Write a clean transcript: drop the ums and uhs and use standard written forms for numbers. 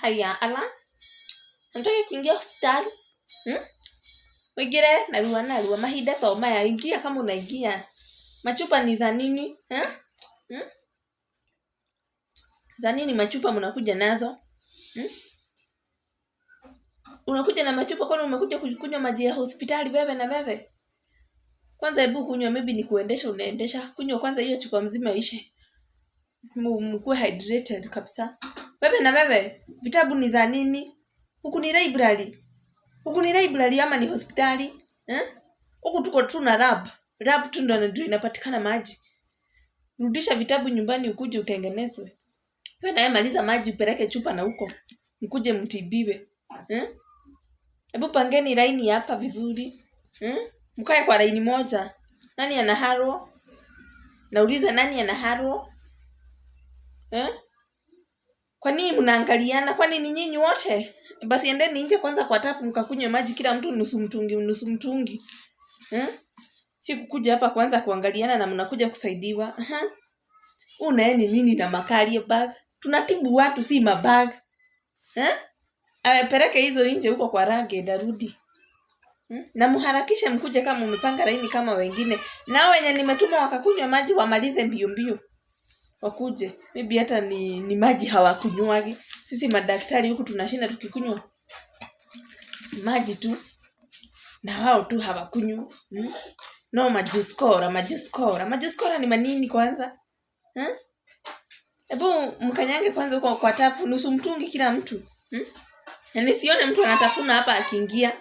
Haya, ala. Nataka kuingia hospitali. Wigire na ruwa mahinda to maya, ingia kama unaingia. Machupa ni za nini? Za nini machupa mnakuja nazo? Unakuja na machupa kwani umekuja kunywa maji ya hospitali wewe na wewe? Kwanza hebu kunywa, maybe ni kuendesha unaendesha. Kunywa kwanza hiyo chupa mzima ishe. Mkuwe hydrated kabisa. Wewe na wewe, vitabu ni za nini? Huku ni library. Huku ni library ama ni hospitali? Huku tuko tu na lab. Lab tu ndio inapatikana maji. Rudisha vitabu nyumbani ukuje utengenezwe. Wewe naye maliza maji upeleke chupa na huko. Mkuje mtibiwe. Hebu pangeni line hapa vizuri. Mkae kwa line moja. Nani ana haro? Nauliza nani ana haro? Kwa nini mnaangaliana? Kwani ni nyinyi wote? Basi endeni nje kwanza kwa tapu mkakunywe maji kila mtu nusu mtungi. Si kukuja hapa kwanza kuangaliana na mnakuja kusaidiwa. Unaeni nini na makali bag? Tunatibu watu si mabag. Peleke hizo nje huko kwa range darudi. Na muharakishe mkuje kama mmepanga laini kama wengine. Na wenye nimetuma wakakunywa maji wamalize mbio. Wakuje. Maybe hata ni maji hawakunywagi. Sisi madaktari huku tunashinda tukikunywa maji tu. Na wao tu hawakunywi. No majuskora. Majuskora ni manini kwanza? Hebu mkanyange kwanza huko kwa tapu nusu mtungi kila mtu. Na nisione mtu anatafuna hapa akiingia.